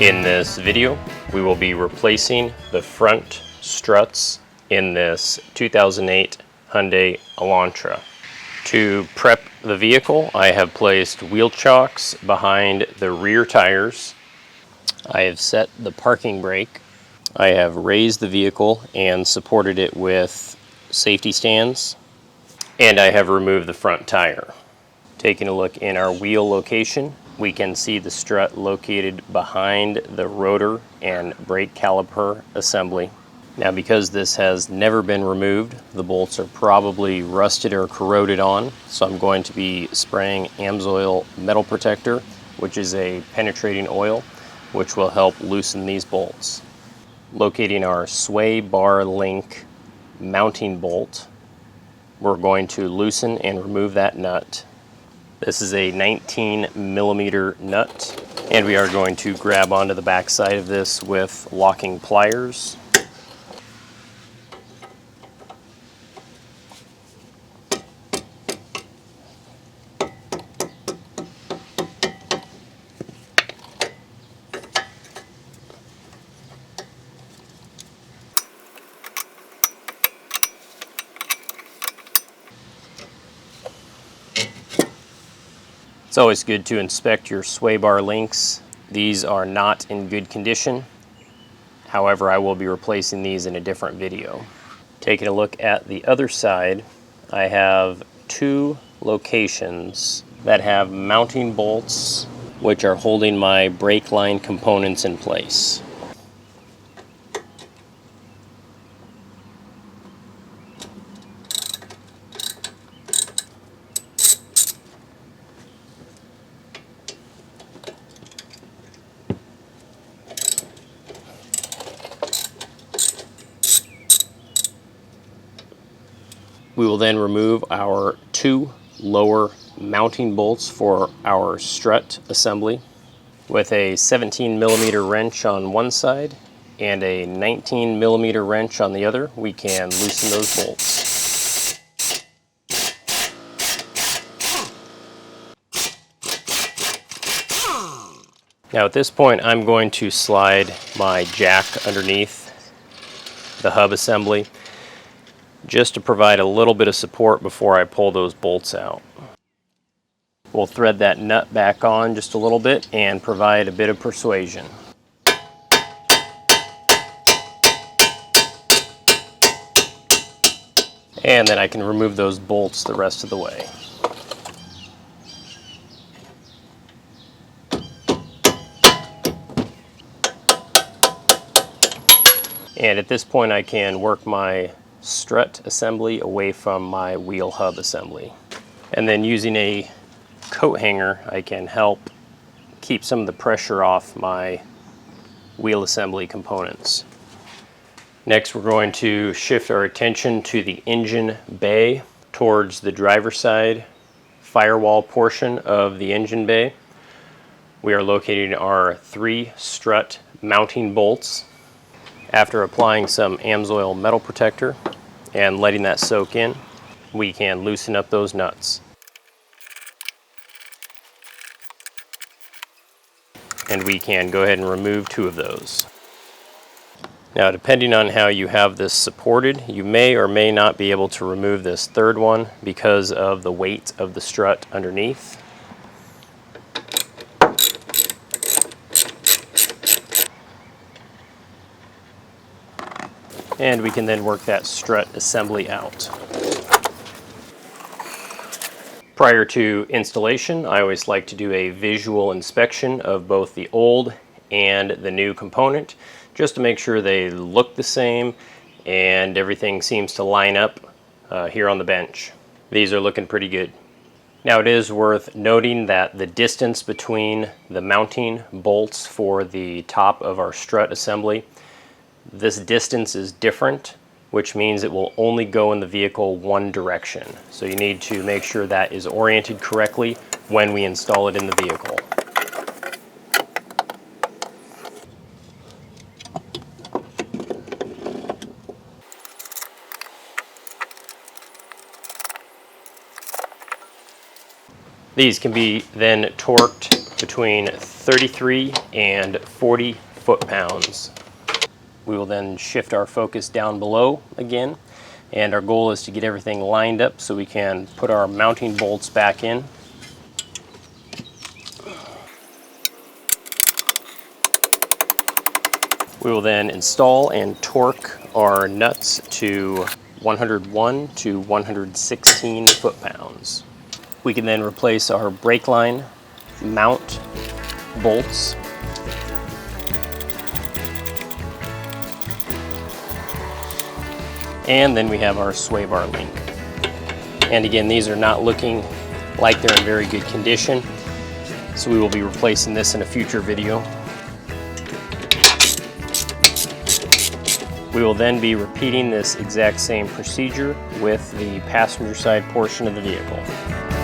In this video, we will be replacing the front struts in this 2008 Hyundai Elantra. To prep the vehicle, I have placed wheel chocks behind the rear tires. I have set the parking brake. I have raised the vehicle and supported it with safety stands. And I have removed the front tire. Taking a look in our wheel location, we can see the strut located behind the rotor and brake caliper assembly. Now, because this has never been removed, the bolts are probably rusted or corroded on, so I'm going to be spraying Amsoil metal protector, which is a penetrating oil, which will help loosen these bolts. Locating our sway bar link mounting bolt, we're going to loosen and remove that nut. This is a 19mm nut, and we are going to grab onto the back side of this with locking pliers. It's always good to inspect your sway bar links. These are not in good condition. However, I will be replacing these in a different video. Taking a look at the other side, I have two locations that have mounting bolts which are holding my brake line components in place. We will then remove our two lower mounting bolts for our strut assembly. With a 17mm wrench on one side and a 19mm wrench on the other, we can loosen those bolts. Now at this point, I'm going to slide my jack underneath the hub assembly, just to provide a little bit of support before I pull those bolts out. We'll thread that nut back on just a little bit and provide a bit of persuasion. And then I can remove those bolts the rest of the way. And at this point I can work my strut assembly away from my wheel hub assembly. And then using a coat hanger, I can help keep some of the pressure off my wheel assembly components. Next, we're going to shift our attention to the engine bay towards the driver's side firewall portion of the engine bay. We are locating our 3 strut mounting bolts. After applying some Amsoil metal protector and letting that soak in, we can loosen up those nuts. And we can go ahead and remove 2 of those. Now, depending on how you have this supported, you may or may not be able to remove this 3rd one because of the weight of the strut underneath. And we can then work that strut assembly out. Prior to installation, I always like to do a visual inspection of both the old and the new component, just to make sure they look the same and everything seems to line up here on the bench. These are looking pretty good. Now, it is worth noting that the distance between the mounting bolts for the top of our strut assembly, this distance is different, which means it will only go in the vehicle one direction. So you need to make sure that is oriented correctly when we install it in the vehicle. These can be then torqued between 33 and 40 foot-pounds. We will then shift our focus down below again, and our goal is to get everything lined up so we can put our mounting bolts back in. We will then install and torque our nuts to 101 to 116 foot-pounds. We can then replace our brake line mount bolts. And then we have our sway bar link. And again, these are not looking like they're in very good condition, so we will be replacing this in a future video. We will then be repeating this exact same procedure with the passenger side portion of the vehicle.